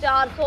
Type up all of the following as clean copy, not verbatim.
400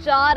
4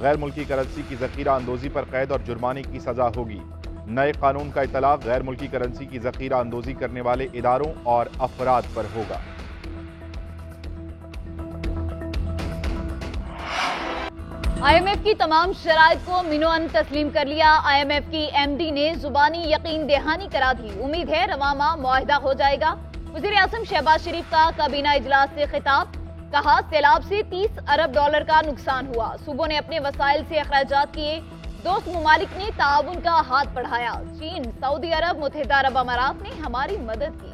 غیر ملکی کرنسی کی ذخیرہ اندوزی پر قید اور جرمانے کی سزا ہوگی۔ نئے قانون کا اطلاق غیر ملکی کرنسی کی ذخیرہ اندوزی کرنے والے اداروں اور افراد پر ہوگا۔ آئی ایم ایف کی تمام شرائط کو منوعن تسلیم کر لیا۔ آئی ایم ایف کی ایم ڈی نے زبانی یقین دہانی کرا دی۔ امید ہے رواں ماہ معاہدہ ہو جائے گا۔ وزیر اعظم شہباز شریف کا کابینہ اجلاس سے خطاب، کہا سیلاب سے 30 ارب ڈالر کا نقصان ہوا، صوبوں نے اپنے وسائل سے اخراجات کیے، دوست ممالک نے تعاون کا ہاتھ بڑھایا، چین، سعودی عرب، متحدہ عرب امارات نے ہماری مدد کی۔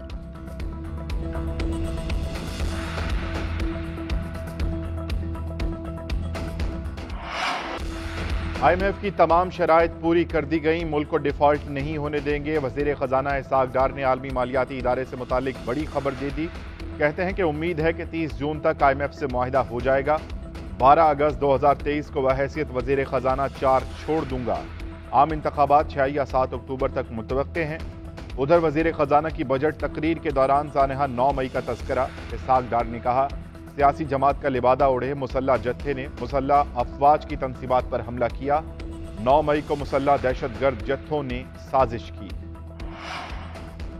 آئی ایم ایف کی تمام شرائط پوری کر دی گئیں، ملک کو ڈیفالٹ نہیں ہونے دیں گے۔ وزیر خزانہ اسحاق ڈار نے عالمی مالیاتی ادارے سے متعلق بڑی خبر دے دی۔ کہتے ہیں کہ امید ہے کہ 30 جون تک آئی ایم ایف سے معاہدہ ہو جائے گا۔ 12 اگست 2023 کو بحیثیت وزیر خزانہ چارج چھوڑ دوں گا۔ عام انتخابات 6 یا 7 اکتوبر تک متوقع ہیں۔ ادھر وزیر خزانہ کی بجٹ تقریر کے دوران سانحہ 9 مئی کا تذکرہ۔ اسحاق ڈار نے کہا سیاسی جماعت کا لبادہ اوڑھے مسلح جتھے نے مسلح افواج کی تنصیبات پر حملہ کیا۔ 9 مئی کو مسلح دہشت گرد جتھوں نے سازش کی۔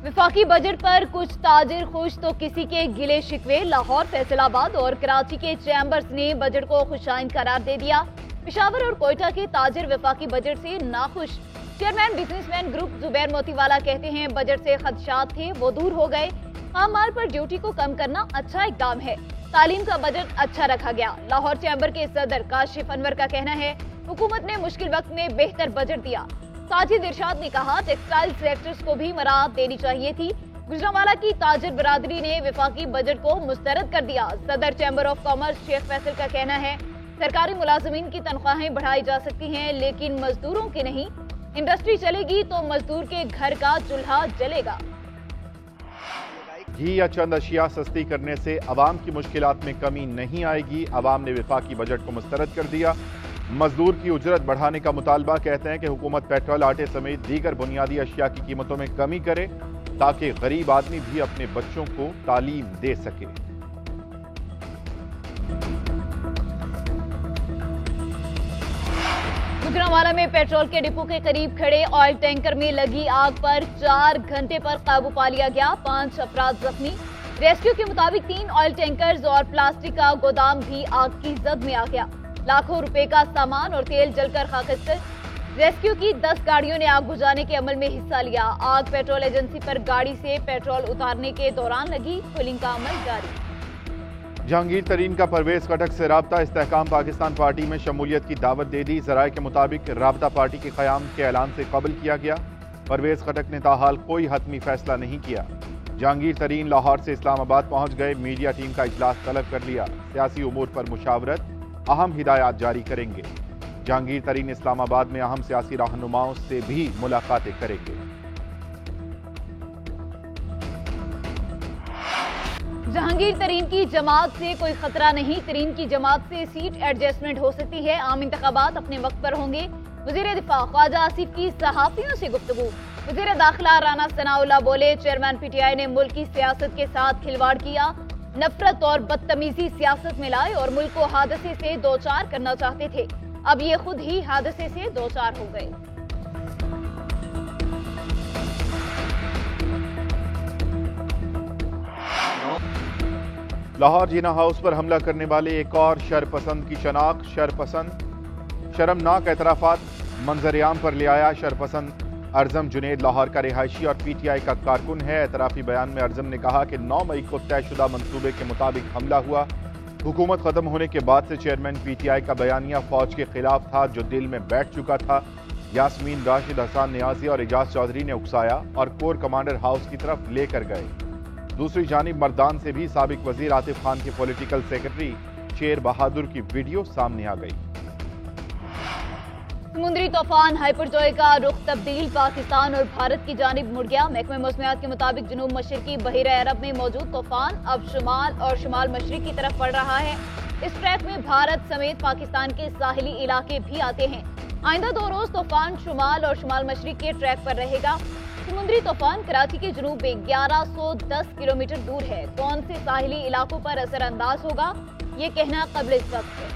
وفاقی بجٹ پر کچھ تاجر خوش تو کسی کے گلے شکوے۔ لاہور، فیصل آباد اور کراچی کے چیمبرز نے بجٹ کو خوشائند قرار دے دیا۔ پشاور اور کوئٹہ کے تاجر وفاقی بجٹ سے ناخوش۔ چیئرمین بزنس مین گروپ زبیر موتی والا کہتے ہیں بجٹ سے خدشات تھے وہ دور ہو گئے۔ خام مال پر ڈیوٹی کو کم کرنا اچھا اقدام ہے۔ تعلیم کا بجٹ اچھا رکھا گیا۔ لاہور چیمبر کے صدر کاشف انور کا کہنا ہے حکومت نے مشکل وقت میں بہتر بجٹ دیا۔ ساجد ارشاد نے کہا ٹیکسٹائل سیکٹرز کو بھی مراعات دینی چاہیے تھی۔ گجرانوالہ کی تاجر برادری نے وفاقی بجٹ کو مسترد کر دیا۔ صدر چیمبر آف کامرس شیخ فیصل کا کہنا ہے سرکاری ملازمین کی تنخواہیں بڑھائی جا سکتی ہیں لیکن مزدوروں کی نہیں۔ انڈسٹری چلے گی تو مزدور کے گھر کا چولہا جلے گا۔ گھی یا چند اشیاء سستی کرنے سے عوام کی مشکلات میں کمی نہیں آئے گی۔ عوام نے وفاقی بجٹ کو مسترد کر دیا۔ مزدور کی اجرت بڑھانے کا مطالبہ، کہتے ہیں کہ حکومت پیٹرول، آٹے سمیت دیگر بنیادی اشیاء کی قیمتوں میں کمی کرے تاکہ غریب آدمی بھی اپنے بچوں کو تعلیم دے سکے۔ گجرانوالہ میں پیٹرول کے ڈپو کے قریب کھڑے آئل ٹینکر میں لگی آگ پر 4 گھنٹے پر قابو پا لیا گیا، 5 افراد زخمی۔ ریسکیو کے مطابق 3 آئل ٹینکرز اور پلاسٹک کا گودام بھی آگ کی زد میں آ گیا۔ لاکھوں روپے کا سامان اور تیل جل کر خاکستر۔ ریسکیو کی 10 گاڑیوں نے آگ بجھانے کے عمل میں حصہ لیا۔ آگ پیٹرول ایجنسی پر گاڑی سے پیٹرول اتارنے کے دوران لگی، کولنگ کا عمل جاری۔ جہانگیر ترین کا پرویز خٹک سے رابطہ، استحکام پاکستان پارٹی میں شمولیت کی دعوت دے دی۔ ذرائع کے مطابق رابطہ پارٹی کے قیام کے اعلان سے قبل کیا گیا۔ پرویز خٹک نے تاحال کوئی حتمی فیصلہ نہیں کیا۔ جہانگیر ترین لاہور سے اسلام آباد پہنچ گئے، میڈیا ٹیم کا اجلاس طلب کر لیا، سیاسی امور پر مشاورت، اہم ہدایات جاری کریں گے۔ جہانگیر ترین اسلام آباد میں اہم سیاسی رہنماؤں سے بھی ملاقاتیں کریں گے۔ جہانگیر ترین کی جماعت سے کوئی خطرہ نہیں، ترین کی جماعت سے سیٹ ایڈجسٹمنٹ ہو سکتی ہے، عام انتخابات اپنے وقت پر ہوں گے۔ وزیر دفاع خواجہ آصف کی صحافیوں سے گفتگو۔ وزیر داخلہ رانا ثناء اللہ بولے چیئرمین پی ٹی آئی نے ملک کی سیاست کے ساتھ کھلواڑ کیا، نفرت اور بدتمیزی سیاست میں لائے اور ملک کو حادثے سے دوچار کرنا چاہتے تھے، اب یہ خود ہی حادثے سے دوچار ہو گئے۔ لاہور جینا ہاؤس پر حملہ کرنے والے ایک اور شرپسند کی شناخت۔ شرپسند شرمناک اعترافات منظر عام پر لے آیا۔ شرپسند ارزم جنید لاہور کا رہائشی اور پی ٹی آئی کا کارکن ہے۔ اعترافی بیان میں ارزم نے کہا کہ 9 مئی کو طے شدہ منصوبے کے مطابق حملہ ہوا۔ حکومت ختم ہونے کے بعد سے چیئرمین پی ٹی آئی کا بیانیہ فوج کے خلاف تھا جو دل میں بیٹھ چکا تھا۔ یاسمین راشد، حسان نیازی اور اعجاز چودھری نے اکسایا اور کور کمانڈر ہاؤس کی طرف لے کر گئے۔ دوسری جانب مردان سے بھی سابق وزیر عاطف خان کے پولیٹیکل سیکرٹری شیر بہادر کی ویڈیو سامنے آ گئی۔ سمندری طوفان ہائپر جوئے کا رخ تبدیل، پاکستان اور بھارت کی جانب مڑ گیا۔ محکمہ موسمیات کے مطابق جنوب مشرقی بحیرہ عرب میں موجود طوفان اب شمال اور شمال مشرق کی طرف بڑھ رہا ہے۔ اس ٹریک میں بھارت سمیت پاکستان کے ساحلی علاقے بھی آتے ہیں۔ آئندہ 2 روز طوفان شمال اور شمال مشرق کے ٹریک پر رہے گا۔ سمندری طوفان کراچی کے جنوب میں 1110 کلومیٹر دور ہے۔ کون سے ساحلی علاقوں پر اثر انداز ہوگا یہ کہنا قبل وقت ہے۔